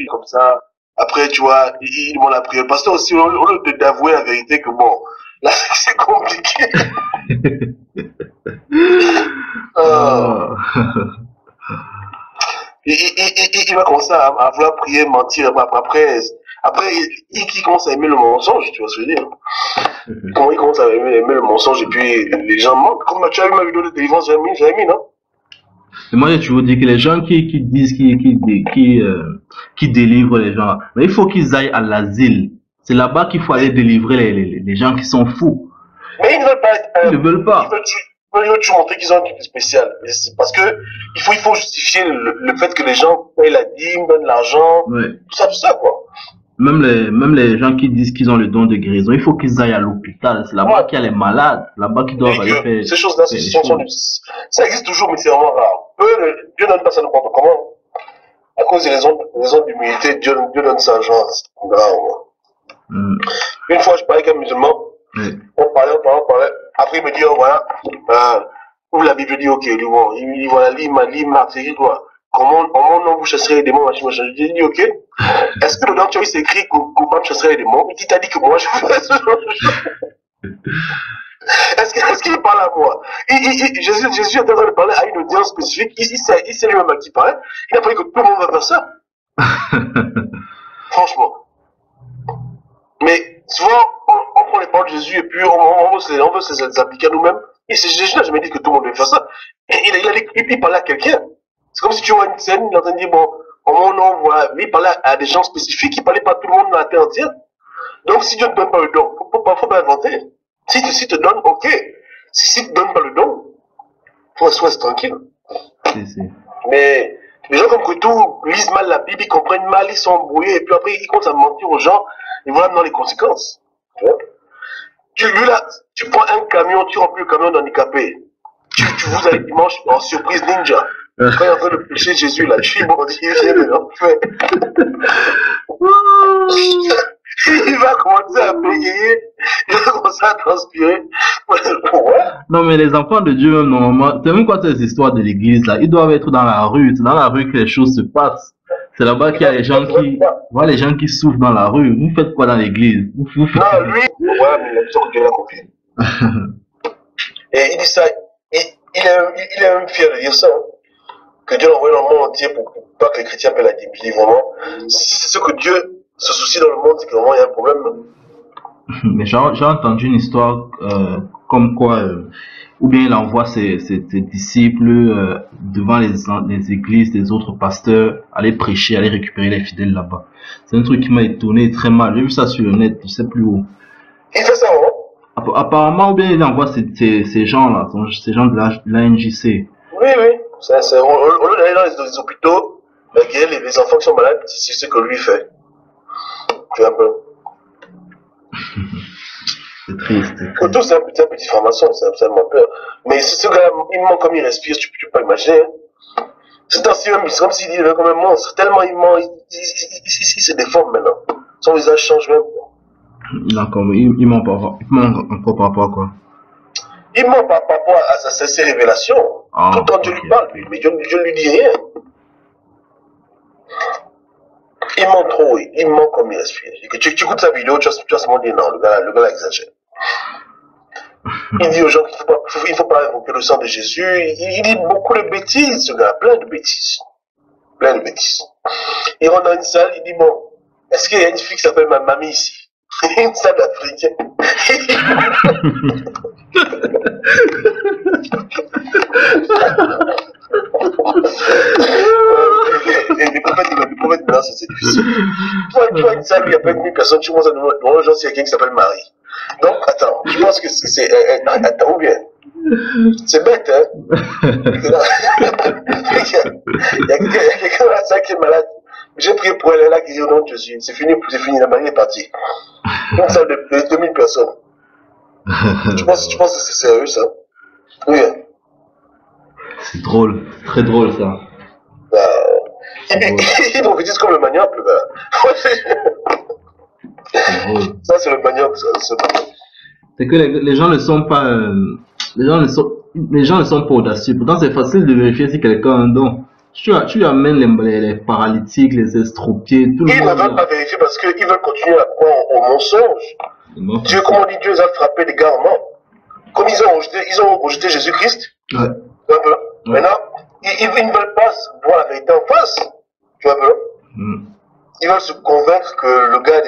comme ça. Après, tu vois, ils demandent la prière. Le pasteur aussi, au lieu d'avouer la vérité que bon, là, c'est compliqué. Euh, Ah. il va commencer à vouloir prier, mentir. Après il commence à aimer le mensonge, tu vois ce que je veux dire. Comment il commence à aimer le mensonge et puis les gens mentent. Comme tu as vu ma vidéo de délivrance, j'ai mis, non? Et moi, j'ai toujours dit que les gens qui disent, qui délivrent les gens, mais il faut qu'ils aillent à l'asile. C'est là-bas qu'il faut aller délivrer les gens qui sont fous. Mais ils ne veulent pas être. Ils ne veulent pas. Ils veulent toujours montrer qu'ils ont un truc spécial. Parce que il faut justifier le fait que les gens payent la dîme, donnent l'argent, Ouais. tout ça, quoi. Même les gens qui disent qu'ils ont le don de guérison, il faut qu'ils aillent à l'hôpital. C'est là-bas qu'il y a les malades, là-bas qu'ils doivent aller faire. Ces choses-là, ça existe toujours, mais c'est vraiment rare. Dieu donne pas ça n'importe comment. À cause des raisons d'humilité, Dieu donne ça, genre, c'est grave. Une fois, je parlais avec un musulman. On parlait. Après, il me dit, oh, voilà, ouvre la Bible, je dis, ok, bon, il dit, voilà, lis Marc, c'est écrit quoi? Comment on vous chasserait les démons, machin. Je dis, ok. Est-ce que dedans, tu as vu, c'est écrit comment chasserait les démons? Il dit, t'as dit que moi, je fais ce genre de choses. Est-ce qu'il parle à moi? Jésus est en train de parler à une audience spécifique. Il sait lui-même à qui parler. Il a pas dit que tout le monde va faire ça. Franchement. Mais souvent, on prend les paroles de Jésus et puis on veut se les appliquer à nous-mêmes. Et c'est Jésus là, je me dis que tout le monde doit faire ça. Et il parlait à quelqu'un. C'est comme si tu vois une scène, il est en train de dire, bon, au mon nom, voilà. Mais il parlait à des gens spécifiques, il parlait pas à tout le monde dans la terre entière. Donc si Dieu ne donne pas le don, faut pas inventer. Si te donne, ok. Si te donne pas le don, faut rester tranquille. Mais les gens comme Coutou lisent mal la Bible, ils comprennent mal, ils sont embrouillés, et puis après ils commencent à mentir aux gens, et voilà maintenant les conséquences. Lui là, tu prends un camion, tu remplis le camion d'handicapés. Vous allez dimanche en surprise ninja. Quand il est en train de prêcher Jésus là, tu dis bon Dieu, viens l'enfer. Il va commencer à bégayer, il va commencer à transpirer. Non, mais les enfants de Dieu, même normalement, c'est même quoi ces histoires de l'église là, ils doivent être dans la rue, c'est dans la rue que les choses se passent. C'est là-bas qu'il y a les gens qui, voilà, les gens qui souffrent dans la rue. Vous faites quoi dans l'église? Non, lui, ouais, mais il a besoin que Dieu l'a compris. Et il dit ça, il est même fier de dire ça, hein, que Dieu l'a envoyé dans le monde entier pour pas que les chrétiens paient la débile, vraiment. Si c'est ce que Dieu se soucie dans le monde, c'est que vraiment il y a un problème. Mais j'ai entendu une histoire comme quoi, ou bien il envoie ses disciples devant les églises des autres pasteurs, aller prêcher, aller récupérer les fidèles là-bas. C'est un truc qui m'a étonné très mal. J'ai vu ça sur le net, je sais plus où. Il fait ça, hein? Apparemment, ou bien il envoie ces gens-là, ces gens de l'ANJC. Oui. Au lieu d'aller dans les hôpitaux, guérir les enfants qui sont malades, c'est ce que lui fait. Tu vois un peu. C'est triste. Surtout, c'est un petit formation, c'est absolument peur. Mais ce gars, il ment comme il respire, tu peux pas imaginer. Hein. C'est ainsi même, c'est comme s'il est comme un monstre. Tellement il ment, il se déforme maintenant. Son visage change même. D'accord, mais il ment encore par rapport à quoi? Il ment par rapport à ses révélations. Ah, tout le temps Dieu lui parle, mais Dieu ne lui dit rien. Il ment trop, il ment comme il respire. Tu écoutes sa vidéo, tu vas se dire non, le gars exagère. Il dit aux gens qu'il ne faut pas invoquer le sang de Jésus. Il dit beaucoup de bêtises, ce gars, plein de bêtises. Plein de bêtises. Il rentre dans une salle, il dit bon, est-ce qu'il y a une fille qui s'appelle ma mamie ici? Une salle africaine. Les prophètes maintenant, c'est difficile. Tu vois une salle où il y a plein de 1000 personnes, tu commences à demander aux gens s'il y a quelqu'un qui s'appelle Marie. Donc, attends, je pense que c'est. Attends, ou bien. C'est bête, hein? Il y a quelqu'un dans la salle qui est malade. J'ai prié pour elle, elle a guéri au nom de Jésus. C'est fini, la Marie est partie. Une salle de 2000 personnes. Tu penses que c'est sérieux, ça? Oui. C'est drôle, très drôle, ça. Ils prophétisent comme le manioc, le gars. Ça, c'est le manioc, ça. C'est que les gens ne sont pas... les gens ne sont pas audacieux. Pourtant, c'est facile de vérifier si quelqu'un a un don. Tu amènes les paralytiques, les estropiés, tout le Ils ne monde. veulent pas vérifier parce qu'ils veulent continuer à croire au mensonge. Dieu, comment on dit, Dieu les a frappés des gars morts. Comme ils ont rejeté Jésus-Christ. Ouais. Tu vois un peu? Maintenant, ils ne veulent pas voir la vérité en face. Tu vois un peu? Ils veulent se convaincre que le gars a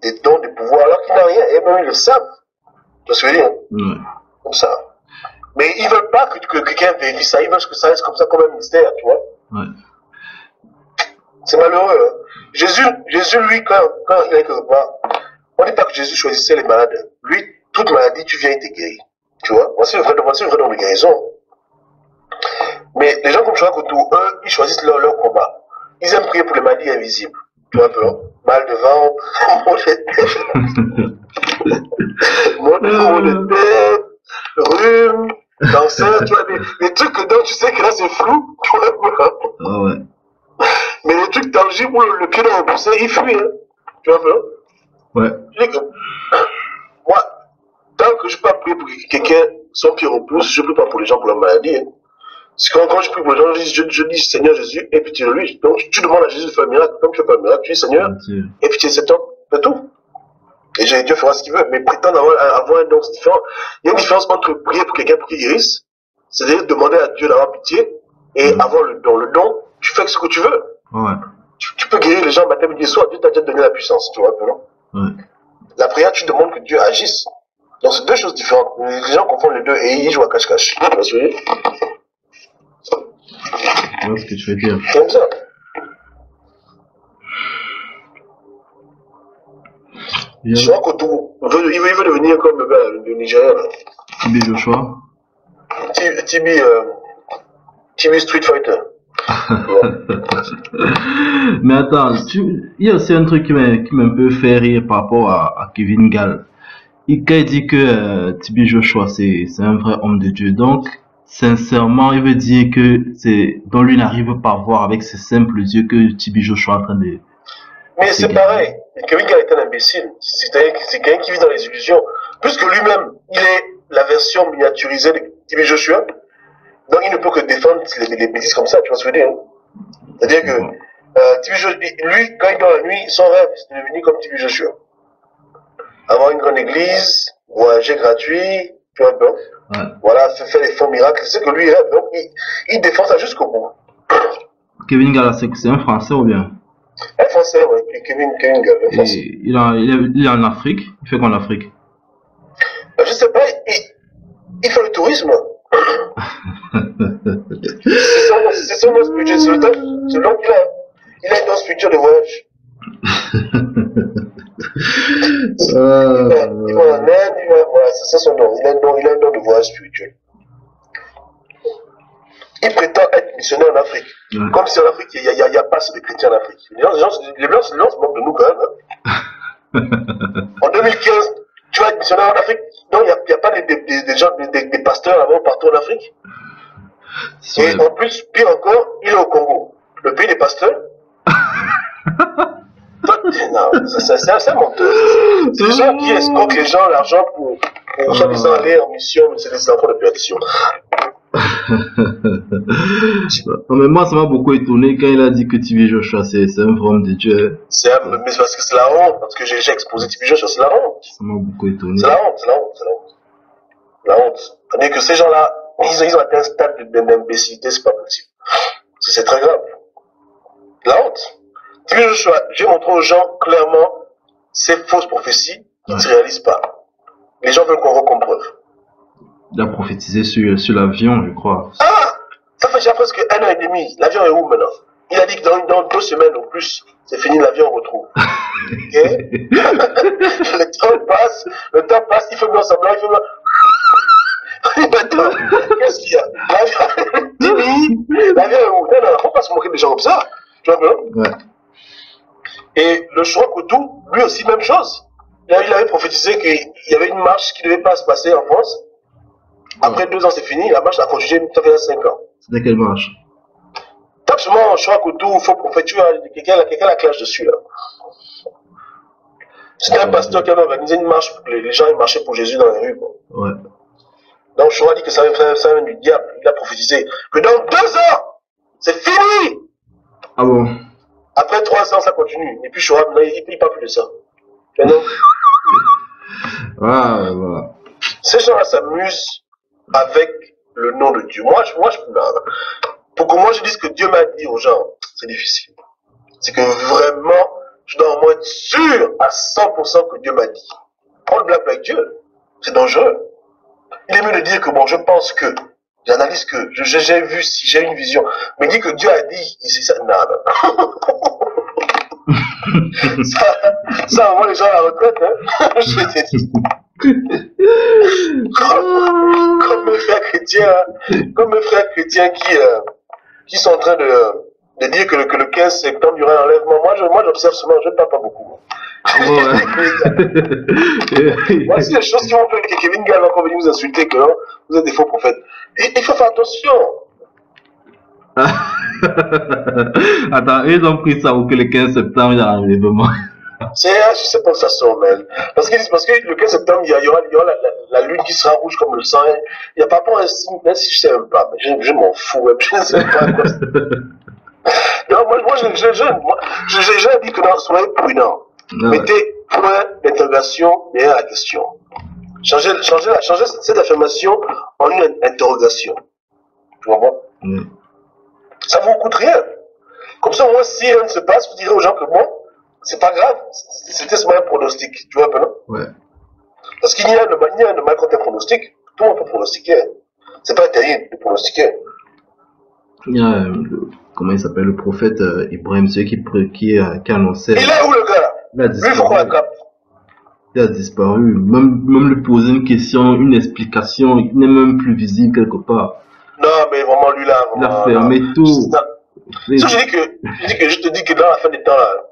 des dons, des pouvoirs, alors qu'il n'a rien. Et même ils le savent. Tu vois ce que je veux dire? Comme ça. Mais ils veulent pas que quelqu'un vérifie ça. Ils veulent que ça reste comme ça, comme un mystère, tu vois. Ouais. C'est malheureux. Hein? Jésus, lui, quand il est quelque part, on ne dit pas que Jésus choisissait les malades. Lui, toute maladie, tu viens, il te guérit. Tu vois, voici le vrai nom de guérison. Mais les gens comme Choa Kotou, eux, ils choisissent leur combat. Ils aiment prier pour les maladies invisibles. Tu vois un peu, non? Mal de ventre, mal de tête, rhume, cancer, tu vois, des trucs que donc tu sais que là c'est flou, tu vois un peu. Ah ouais. Mais les trucs tangibles où le pied dans le poussé, il fuit, hein. Tu vois un peu. Ouais. Je dis que, moi, tant que je ne peux pas prier pour quelqu'un, son pied repousse, je ne prie pas pour les gens pour la maladie. Hein. Parce que quand je prie pour les gens, je dis Seigneur Jésus, aie pitié de lui. Donc tu demandes à Jésus de faire un miracle. Comme tu fais pas un miracle, tu dis Seigneur, aie pitié de cet homme, c'est tout. Et Dieu fera ce qu'il veut. Mais prétendre avoir un don, c'est différent. Il y a une différence entre prier pour quelqu'un pour qu'il guérisse, c'est-à-dire demander à Dieu d'avoir pitié, et avoir le don. Le don, tu fais ce que tu veux. Ouais. Tu peux guérir les gens matin, midi et soir, Dieu t'a déjà donné la puissance, tu vois, non? Ouais. La prière, tu demandes que Dieu agisse. Donc c'est deux choses différentes. Les gens confondent les deux et ils jouent à cache-cache. Tu vois ce que je veux dire? Je vois ce que tu veux dire. Comme ça. Je crois que il veut devenir comme le gars, le Nigérien. Tibi Joshua. Tibi Street Fighter. Mais attends, il y a aussi un truc qui m'a un peu fait rire par rapport à Kevin Gall. Quand il dit que Tibi Joshua c'est un vrai homme de Dieu, donc sincèrement il veut dire que donc lui n'arrive pas à voir avec ses simples yeux que Tibi Joshua est en train de... Mais c'est pareil, Kevin Gall est un imbécile, c'est quelqu'un qui vit dans les illusions, puisque lui-même il est la version miniaturisée de Tibi Joshua. Donc il ne peut que défendre les bêtises comme ça, tu vois ce que je veux dire? C'est-à-dire que Tibi Joshua, lui, quand il dort la nuit, son rêve, c'est de devenir comme Tibi Joshua. Avoir une grande église, voyager gratuit, tu vois, donc, voilà, faire des fonds miracles, c'est ce que lui rêve, donc il défend ça jusqu'au bout. Kevin Gall, c'est un Français ou bien? Un Français, oui, Kevin Gall, un Français. Il est en Afrique? Il fait quoi en Afrique? Je sais pas, il fait le tourisme. C'est son nom spirituel, c'est le nom qu'il a. Il a une don spirituel de voyage. Il va en Inde, voilà, c'est ça son nom. Il a un don de voyage spirituel. Il prétend être missionnaire en Afrique. Comme si en Afrique, il n'y a pas assez de chrétiens en Afrique. Les Blancs se moquent de nous quand même. En 2015, tu vas être missionnaire en Afrique. Non, il n'y a pas des pasteurs là-bas partout en Afrique. Et en plus, pire encore, il est au Congo. Le pays des pasteurs. Non, c'est un menteur. C'est des gens qui escroquent les gens l'argent pour soi-disant aller en mission, mais c'est des enfants de perdition. Non, mais moi ça m'a beaucoup étonné quand il a dit que Tibi Joshua c'est un vrai homme de Dieu. Mais c'est parce que c'est la honte, parce que j'ai exposé Tibi Joshua, c'est la honte. Ça m'a beaucoup étonné. C'est la honte. La honte. C'est-à-dire que ces gens-là, ils ont atteint un stade d'imbécilité, c'est pas possible. C'est très grave. La honte. Tibi Joshua, j'ai montré aux gens clairement ces fausses prophéties qui ne se réalisent pas. Les gens veulent qu'on voit comme preuve. Il a prophétisé sur l'avion, je crois. Ah! Ça fait déjà presque 1 an et demi. L'avion est où maintenant? Il a dit que dans 2 semaines ou plus, c'est fini, l'avion on retrouve. Ok? Le temps passe, il fait bien semblant, il fait bien. Attends, qu'est-ce qu'il y a? L'avion est où? Non, faut pas se moquer des gens comme ça. Tu vois bien? Ouais. Et le Choa Kotou, lui aussi, même chose. Il avait prophétisé qu'il y avait une marche qui ne devait pas se passer en France. Après 2 ans, c'est fini. La marche a continué, ça fait 5 ans. C'était quelle marche? Absolument, Choa Kotou, il faut prophétiser, quelqu'un la clash dessus, là. C'était un pasteur qui avait organisé une marche pour que les gens marchaient pour Jésus dans les rues, quoi. Ouais. Donc, Choa dit que ça vient du diable. Il a prophétisé que dans 2 ans, C'est fini. Ah bon? Après 3 ans, ça continue. Et puis Shoah, il ne parle plus de ça. Maintenant, Voilà. ces gens-là s'amusent avec le nom de Dieu. Pour que moi je dise que Dieu m'a dit aux gens, c'est difficile. C'est que vraiment, je dois au moins être sûr à 100% que Dieu m'a dit. Prendre blague avec Dieu, c'est dangereux. Il est mieux de dire que bon, je pense que, j'analyse que, j'ai vu, si j'ai une vision, mais dire que Dieu a dit, ici, ça, non. ça, moi, les gens à la retraite, hein, je t'ai dit. Comme mes frères chrétiens qui sont en train de dire que le 15 septembre, il y aura un enlèvement. Moi, j'observe seulement, je ne parle pas beaucoup. Voici les choses qui vont faire que Kevin Gall va encore venir vous insulter que non, vous êtes des faux prophètes. Il faut faire attention. Attends, ils ont pris ça pour que le 15 septembre, il y a un enlèvement. Je sais pas où ça sort, mais parce que le 15 septembre, il y aura la lune qui sera rouge comme le sang. Il n'y a pas pour un signe, même si je sais même pas, mais je m'en fous, même, je ne sais pas quoi. Non, moi, j'ai dit que non, soyez prudents. Mettez point d'interrogation derrière la question. Changez cette affirmation en une interrogation. Tu vois bon? Ça ne vous coûte rien. Comme ça, au moins, si rien ne se passe, vous direz aux gens que bon, c'est pas grave. C'était seulement un pronostic. Tu vois un peu, non? Ouais. Parce qu'il y a de mal quand un pronostic. Tout le monde peut pronostiquer. C'est pas terrible de pronostiquer. Il y a, comment il s'appelle, le prophète Ibrahim, celui qui annonçait. Il est où le gars là? Lui, il faut qu'on l'attrape. Il a disparu. Même lui poser une question, une explication, il n'est même plus visible quelque part. Non, mais vraiment, lui là. Il a fermé tout. Je te dis que dans la fin des temps là,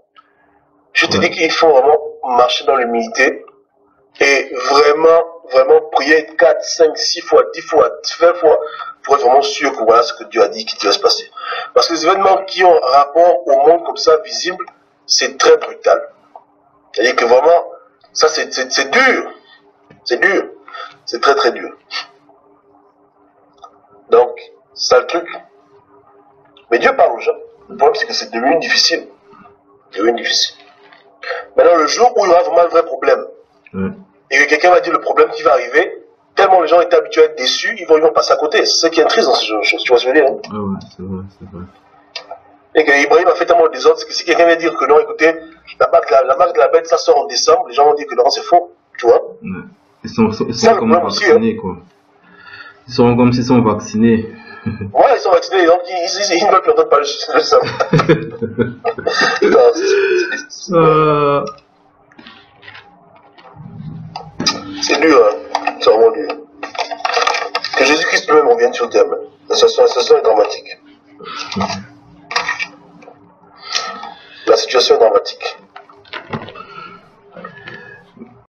je te dis qu'il faut vraiment marcher dans l'humilité et vraiment prier 4, 5, 6 fois, 10 fois, 20 fois pour être vraiment sûr que voilà ce que Dieu a dit qui doit se passer. Parce que les événements qui ont rapport au monde comme ça, visible, c'est très brutal. C'est-à-dire que vraiment, ça c'est dur. C'est dur. C'est très très dur. Donc, c'est le truc. Mais Dieu parle aux gens. Le problème c'est que c'est devenu difficile. C'est devenu difficile. Maintenant, le jour où il y aura vraiment un vrai problème, et que quelqu'un va dire le problème qui va arriver, tellement les gens étaient habitués à être déçus, ils vont passer à côté. C'est ce qui est triste dans ce genre de choses, tu vois ce que je veux dire, hein? Ah ouais, c'est vrai. Et que Ibrahim a fait tellement de désordre, que si quelqu'un vient dire que non, écoutez, la marque de la bête, ça sort en décembre, les gens vont dire que non, c'est faux, tu vois. Ouais. Ils sont comme vaccinés, quoi. Ils sont comme s'ils sont vaccinés. Ouais, ils sont vaccinés, donc ils ne veulent plus entendre parler de ça. C'est dur, hein. C'est vraiment dur. Que Jésus-Christ lui-même revienne sur le terme. La situation est dramatique. La situation est dramatique.